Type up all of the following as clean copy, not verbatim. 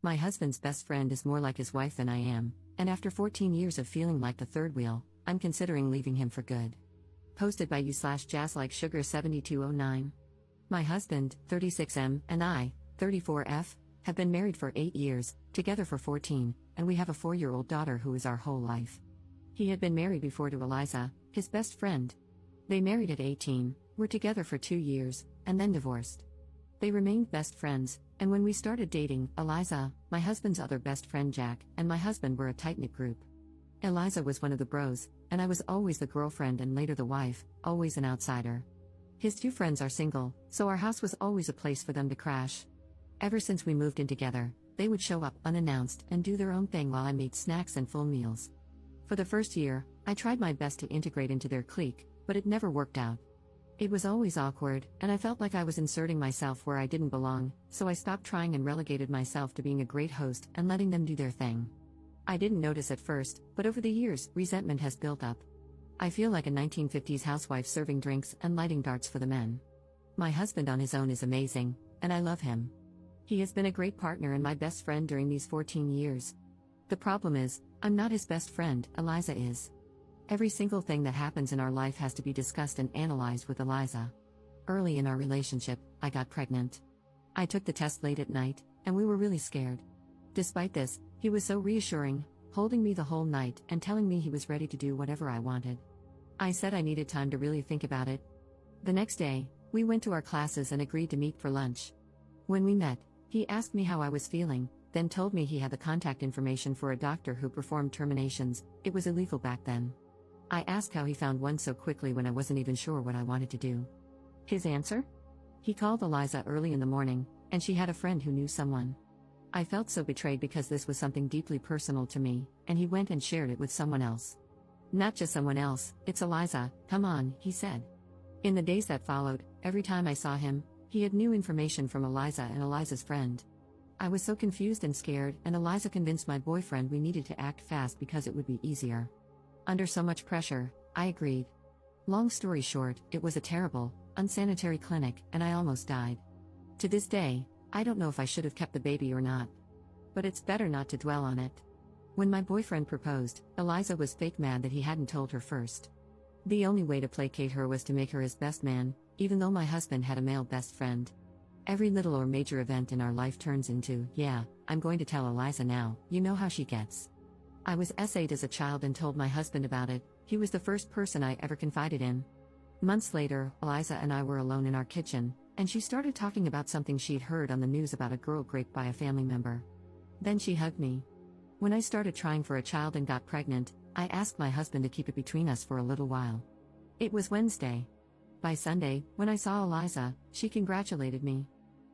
My husband's best friend is more like his wife than I am, and after 14 years of feeling like the third wheel, I'm considering leaving him for good. Posted by you/jazzlikesugar7209. My husband, 36M, and I, 34F, have been married for 8 years, together for 14, and we have a 4-year-old daughter who is our whole life. He had been married before to Eliza, his best friend. They married at 18, were together for 2 years, and then divorced. They remained best friends, and when we started dating, Eliza, my husband's other best friend Jack, and my husband were a tight-knit group. Eliza was one of the bros, and I was always the girlfriend and later the wife, always an outsider. His 2 friends are single, so our house was always a place for them to crash. Ever since we moved in together, they would show up unannounced and do their own thing while I made snacks and full meals. For the first year, I tried my best to integrate into their clique, but it never worked out. It was always awkward, and I felt like I was inserting myself where I didn't belong, so I stopped trying and relegated myself to being a great host and letting them do their thing. I didn't notice at first, but over the years, resentment has built up. I feel like a 1950s housewife serving drinks and lighting darts for the men. My husband on his own is amazing, and I love him. He has been a great partner and my best friend during these 14 years. The problem is, I'm not his best friend, Eliza is. Every single thing that happens in our life has to be discussed and analyzed with Eliza. Early in our relationship, I got pregnant. I took the test late at night, and we were really scared. Despite this, he was so reassuring, holding me the whole night and telling me he was ready to do whatever I wanted. I said I needed time to really think about it. The next day, we went to our classes and agreed to meet for lunch. When we met, he asked me how I was feeling, then told me he had the contact information for a doctor who performed terminations. It was illegal back then. I asked how he found one so quickly when I wasn't even sure what I wanted to do. His answer? He called Eliza early in the morning, and she had a friend who knew someone. I felt so betrayed because this was something deeply personal to me, and he went and shared it with someone else. Not just someone else, it's Eliza, come on, he said. In the days that followed, every time I saw him, he had new information from Eliza and Eliza's friend. I was so confused and scared, and Eliza convinced my boyfriend we needed to act fast because it would be easier. Under so much pressure, I agreed. Long story short, it was a terrible, unsanitary clinic, and I almost died. To this day, I don't know if I should have kept the baby or not. But it's better not to dwell on it. When my boyfriend proposed, Eliza was fake mad that he hadn't told her first. The only way to placate her was to make her his best man, even though my husband had a male best friend. Every little or major event in our life turns into, yeah, I'm going to tell Eliza now, you know how she gets. I was S8 as a child and told my husband about it. He was the first person I ever confided in. Months later, Eliza and I were alone in our kitchen, and she started talking about something she'd heard on the news about a girl raped by a family member. Then she hugged me. When I started trying for a child and got pregnant, I asked my husband to keep it between us for a little while. It was Wednesday. By Sunday, when I saw Eliza, she congratulated me.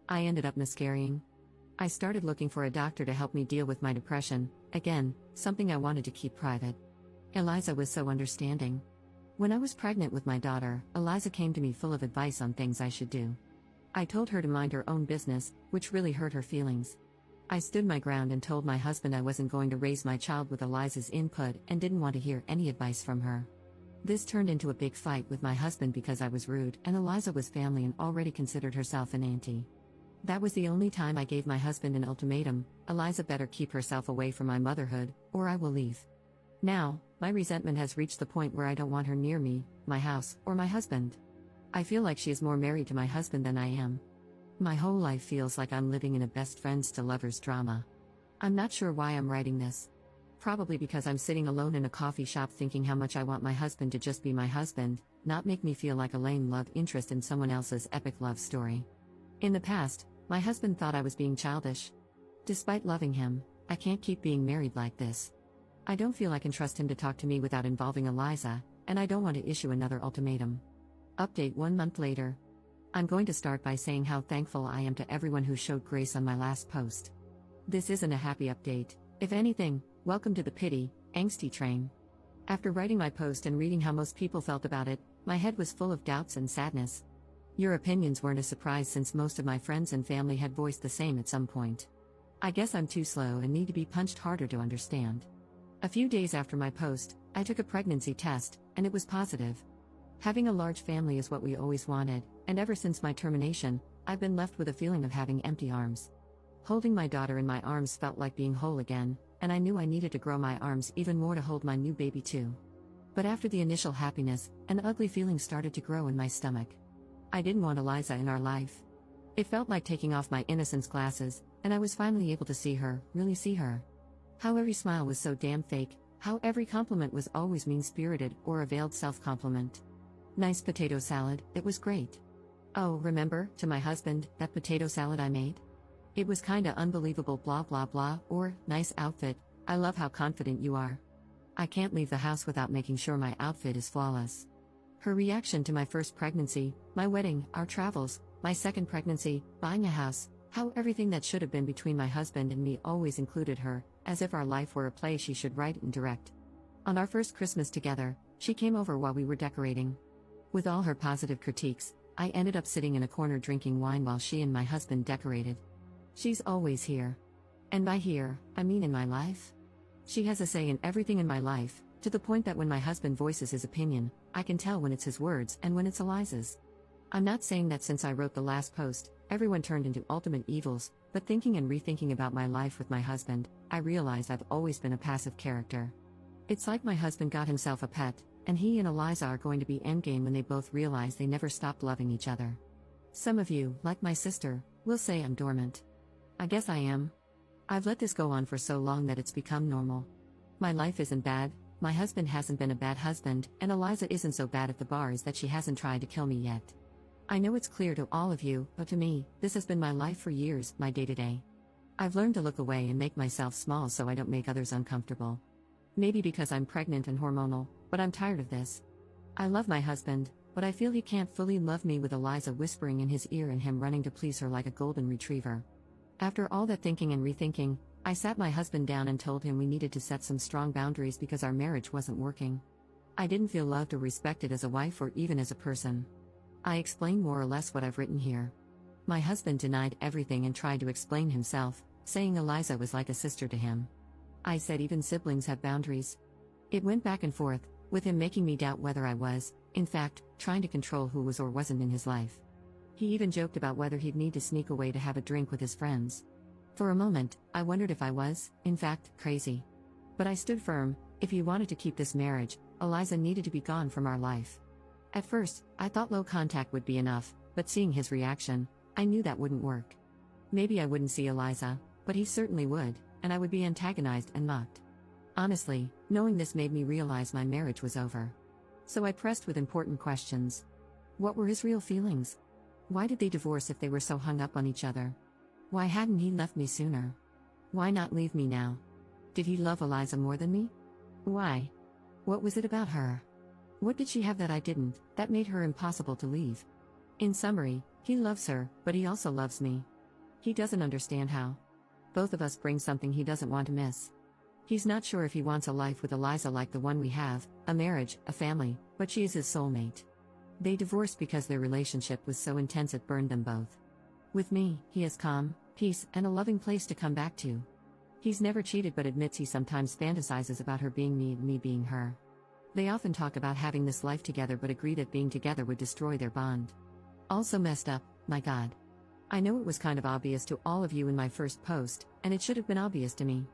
I ended up miscarrying. I started looking for a doctor to help me deal with my depression, again, something I wanted to keep private. Eliza was so understanding. When I was pregnant with my daughter, Eliza came to me full of advice on things I should do. I told her to mind her own business, which really hurt her feelings. I stood my ground and told my husband I wasn't going to raise my child with Eliza's input and didn't want to hear any advice from her. This turned into a big fight with my husband because I was rude and Eliza was family and already considered herself an auntie. That was the only time I gave my husband an ultimatum: Eliza better keep herself away from my motherhood, or I will leave. Now, my resentment has reached the point where I don't want her near me, my house, or my husband. I feel like she is more married to my husband than I am. My whole life feels like I'm living in a best friends to lovers drama. I'm not sure why I'm writing this. Probably because I'm sitting alone in a coffee shop thinking how much I want my husband to just be my husband, not make me feel like a lame love interest in someone else's epic love story. In the past, my husband thought I was being childish. Despite loving him, I can't keep being married like this. I don't feel I can trust him to talk to me without involving Eliza, and I don't want to issue another ultimatum. Update 1 month later. I'm going to start by saying how thankful I am to everyone who showed grace on my last post. This isn't a happy update. If anything, welcome to the pity, angsty train. After writing my post and reading how most people felt about it, my head was full of doubts and sadness. Your opinions weren't a surprise since most of my friends and family had voiced the same at some point. I guess I'm too slow and need to be punched harder to understand. A few days after my post, I took a pregnancy test, and it was positive. Having a large family is what we always wanted, and ever since my termination, I've been left with a feeling of having empty arms. Holding my daughter in my arms felt like being whole again, and I knew I needed to grow my arms even more to hold my new baby too. But after the initial happiness, an ugly feeling started to grow in my stomach. I didn't want Eliza in our life. It felt like taking off my innocence glasses, and I was finally able to see her, really see her. How every smile was so damn fake, how every compliment was always mean-spirited or a veiled self-compliment. Nice potato salad, it was great. Oh, remember, to my husband, that potato salad I made? It was kinda unbelievable blah blah blah, or, nice outfit, I love how confident you are. I can't leave the house without making sure my outfit is flawless. Her reaction to my first pregnancy, my wedding, our travels, my second pregnancy, buying a house, how everything that should have been between my husband and me always included her, as if our life were a play she should write and direct. On our first Christmas together, she came over while we were decorating. With all her positive critiques, I ended up sitting in a corner drinking wine while she and my husband decorated. She's always here. And by here, I mean in my life. She has a say in everything in my life, to the point that when my husband voices his opinion, I can tell when it's his words and when it's Eliza's. I'm not saying that since I wrote the last post, everyone turned into ultimate evils, but thinking and rethinking about my life with my husband, I realized I've always been a passive character. It's like my husband got himself a pet, and he and Eliza are going to be endgame when they both realize they never stopped loving each other. Some of you, like my sister, will say I'm dormant. I guess I am. I've let this go on for so long that it's become normal. My life isn't bad, my husband hasn't been a bad husband, and Eliza isn't so bad at the bars that she hasn't tried to kill me yet. I know it's clear to all of you, but to me, this has been my life for years, my day-to-day. I've learned to look away and make myself small so I don't make others uncomfortable. Maybe because I'm pregnant and hormonal, but I'm tired of this. I love my husband, but I feel he can't fully love me with Eliza whispering in his ear and him running to please her like a golden retriever. After all that thinking and rethinking, I sat my husband down and told him we needed to set some strong boundaries because our marriage wasn't working. I didn't feel loved or respected as a wife or even as a person. I explained more or less what I've written here. My husband denied everything and tried to explain himself, saying Eliza was like a sister to him. I said even siblings have boundaries. It went back and forth, with him making me doubt whether I was, in fact, trying to control who was or wasn't in his life. He even joked about whether he'd need to sneak away to have a drink with his friends. For a moment, I wondered if I was, in fact, crazy. But I stood firm. If he wanted to keep this marriage, Eliza needed to be gone from our life. At first, I thought low contact would be enough, but seeing his reaction, I knew that wouldn't work. Maybe I wouldn't see Eliza, but he certainly would, and I would be antagonized and mocked. Honestly, knowing this made me realize my marriage was over. So I pressed with important questions. What were his real feelings? Why did they divorce if they were so hung up on each other? Why hadn't he left me sooner? Why not leave me now? Did he love Eliza more than me? Why? What was it about her? What did she have that I didn't, that made her impossible to leave? In summary, he loves her, but he also loves me. He doesn't understand how. Both of us bring something he doesn't want to miss. He's not sure if he wants a life with Eliza like the one we have, a marriage, a family, but she is his soulmate. They divorced because their relationship was so intense it burned them both. With me, he has calm, peace, and a loving place to come back to. He's never cheated but admits he sometimes fantasizes about her being me and me being her. They often talk about having this life together but agree that being together would destroy their bond. Also messed up, my God. I know it was kind of obvious to all of you in my first post, and it should have been obvious to me.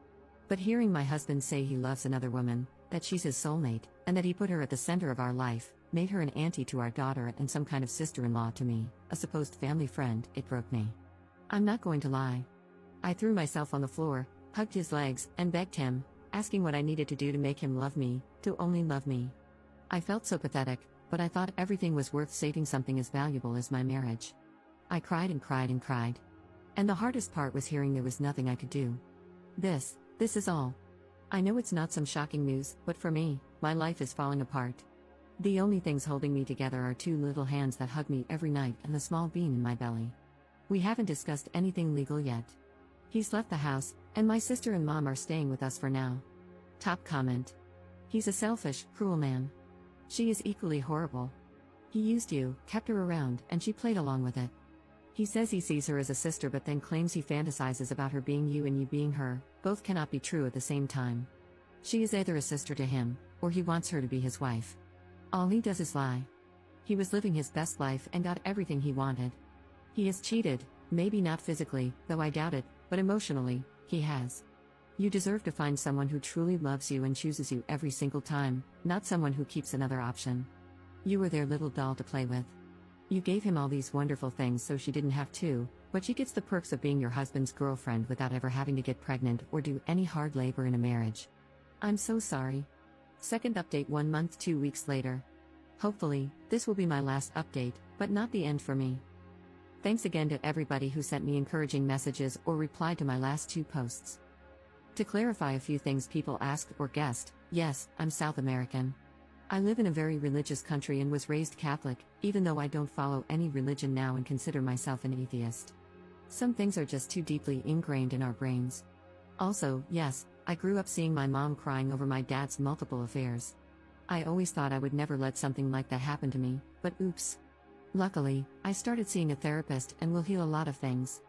But hearing my husband say he loves another woman, that she's his soulmate, and that he put her at the center of our life, made her an auntie to our daughter and some kind of sister-in-law to me, a supposed family friend, it broke me. I'm not going to lie. I threw myself on the floor, hugged his legs, and begged him, asking what I needed to do to make him love me, to only love me. I felt so pathetic, but I thought everything was worth saving something as valuable as my marriage. I cried and cried and cried. And the hardest part was hearing there was nothing I could do. This is all. I know it's not some shocking news, but for me, my life is falling apart. The only things holding me together are two little hands that hug me every night and the small bean in my belly. We haven't discussed anything legal yet. He's left the house, and my sister and mom are staying with us for now. Top comment. He's a selfish, cruel man. She is equally horrible. He used you, kept her around, and she played along with it. He says he sees her as a sister but then claims he fantasizes about her being you and you being her. Both cannot be true at the same time. She is either a sister to him, or he wants her to be his wife. All he does is lie. He was living his best life and got everything he wanted. He has cheated, maybe not physically, though I doubt it, but emotionally, he has. You deserve to find someone who truly loves you and chooses you every single time, not someone who keeps another option. You were their little doll to play with. You gave him all these wonderful things so she didn't have to, but she gets the perks of being your husband's girlfriend without ever having to get pregnant or do any hard labor in a marriage. I'm so sorry. Second update 1 month 2 weeks later. Hopefully, this will be my last update, but not the end for me. Thanks again to everybody who sent me encouraging messages or replied to my last 2 posts. To clarify a few things people asked or guessed, yes, I'm South American. I live in a very religious country and was raised Catholic, even though I don't follow any religion now and consider myself an atheist. Some things are just too deeply ingrained in our brains. Also, yes, I grew up seeing my mom crying over my dad's multiple affairs. I always thought I would never let something like that happen to me, but oops. Luckily, I started seeing a therapist and will heal a lot of things.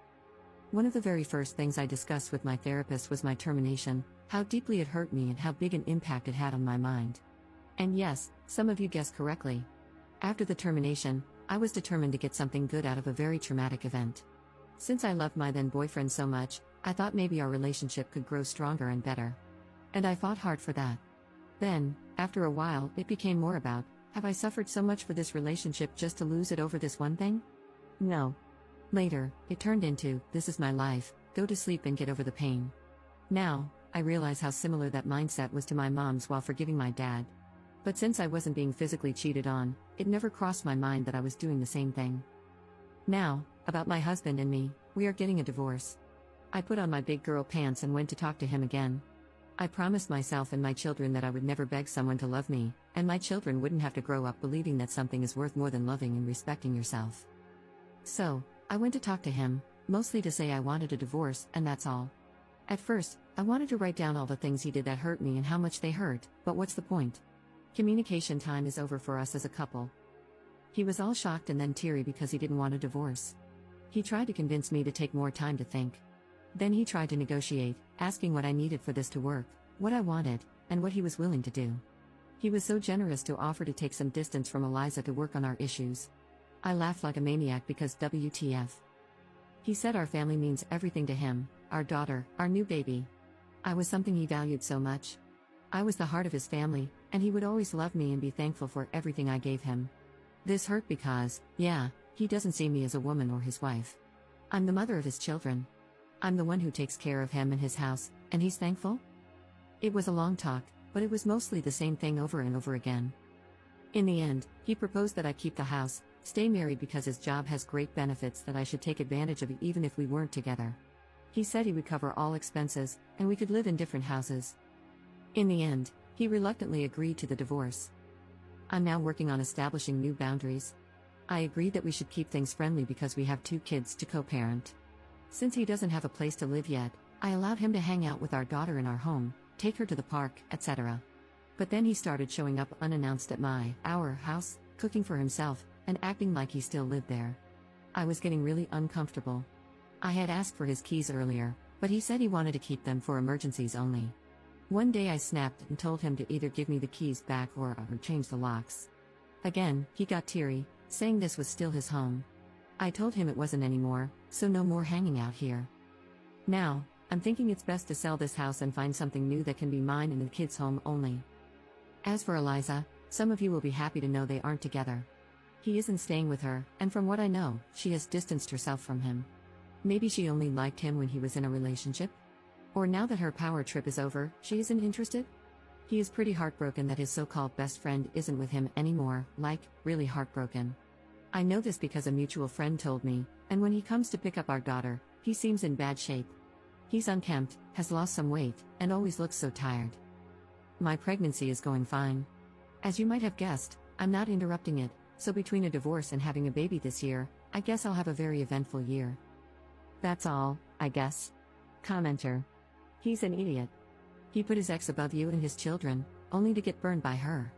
One of the very first things I discussed with my therapist was my termination, how deeply it hurt me and how big an impact it had on my mind. And yes, some of you guessed correctly. After the termination, I was determined to get something good out of a very traumatic event. Since I loved my then boyfriend so much, I thought maybe our relationship could grow stronger and better. And I fought hard for that. Then, after a while, it became more about, have I suffered so much for this relationship just to lose it over this one thing? No. Later, it turned into, this is my life, go to sleep and get over the pain. Now, I realize how similar that mindset was to my mom's while forgiving my dad. But since I wasn't being physically cheated on, it never crossed my mind that I was doing the same thing. Now, about my husband and me, we are getting a divorce. I put on my big girl pants and went to talk to him again. I promised myself and my children that I would never beg someone to love me, and my children wouldn't have to grow up believing that something is worth more than loving and respecting yourself. So, I went to talk to him, mostly to say I wanted a divorce, and that's all. At first, I wanted to write down all the things he did that hurt me and how much they hurt, but what's the point? Communication time is over for us as a couple. He was all shocked and then teary because he didn't want a divorce. He tried to convince me to take more time to think. Then he tried to negotiate, asking what I needed for this to work, what I wanted, and what he was willing to do. He was so generous to offer to take some distance from Eliza to work on our issues. I laughed like a maniac because WTF. He said our family means everything to him, our daughter, our new baby. I was something he valued so much. I was the heart of his family, and he would always love me and be thankful for everything I gave him. This hurt because, yeah, he doesn't see me as a woman or his wife. I'm the mother of his children. I'm the one who takes care of him and his house, and he's thankful? It was a long talk, but it was mostly the same thing over and over again. In the end, he proposed that I keep the house, stay married because his job has great benefits that I should take advantage of even if we weren't together. He said he would cover all expenses, and we could live in different houses. In the end, he reluctantly agreed to the divorce. I'm now working on establishing new boundaries. I agreed that we should keep things friendly because we have 2 kids to co-parent. Since he doesn't have a place to live yet, I allowed him to hang out with our daughter in our home, take her to the park, etc. But then he started showing up unannounced at our house, cooking for himself, and acting like he still lived there. I was getting really uncomfortable. I had asked for his keys earlier, but he said he wanted to keep them for emergencies only. One day I snapped and told him to either give me the keys back or change the locks. Again, he got teary, saying this was still his home. I told him it wasn't anymore, so no more hanging out here. Now, I'm thinking it's best to sell this house and find something new that can be mine and the kids' home only. As for Eliza, some of you will be happy to know they aren't together. He isn't staying with her, and from what I know, she has distanced herself from him. Maybe she only liked him when he was in a relationship? Or now that her power trip is over, she isn't interested? He is pretty heartbroken that his so-called best friend isn't with him anymore, really heartbroken. I know this because a mutual friend told me, and when he comes to pick up our daughter, he seems in bad shape. He's unkempt, has lost some weight, and always looks so tired. My pregnancy is going fine. As you might have guessed, I'm not interrupting it, so between a divorce and having a baby this year, I guess I'll have a very eventful year. That's all, I guess. Commenter. He's an idiot. He put his ex above you and his children, only to get burned by her.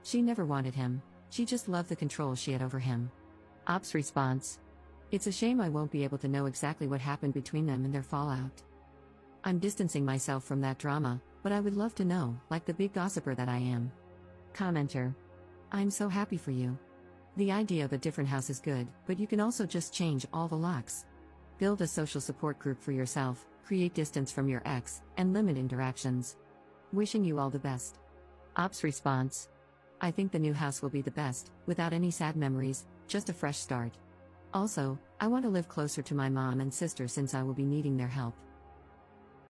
She never wanted him, she just loved the control she had over him. Ops response. It's a shame I won't be able to know exactly what happened between them and their fallout. I'm distancing myself from that drama, but I would love to know, like the big gossiper that I am. Commenter. I'm so happy for you. The idea of a different house is good, but you can also just change all the locks. Build a social support group for yourself, create distance from your ex, and limit interactions. Wishing you all the best. Ops response. I think the new house will be the best, without any sad memories, just a fresh start. Also, I want to live closer to my mom and sister since I will be needing their help.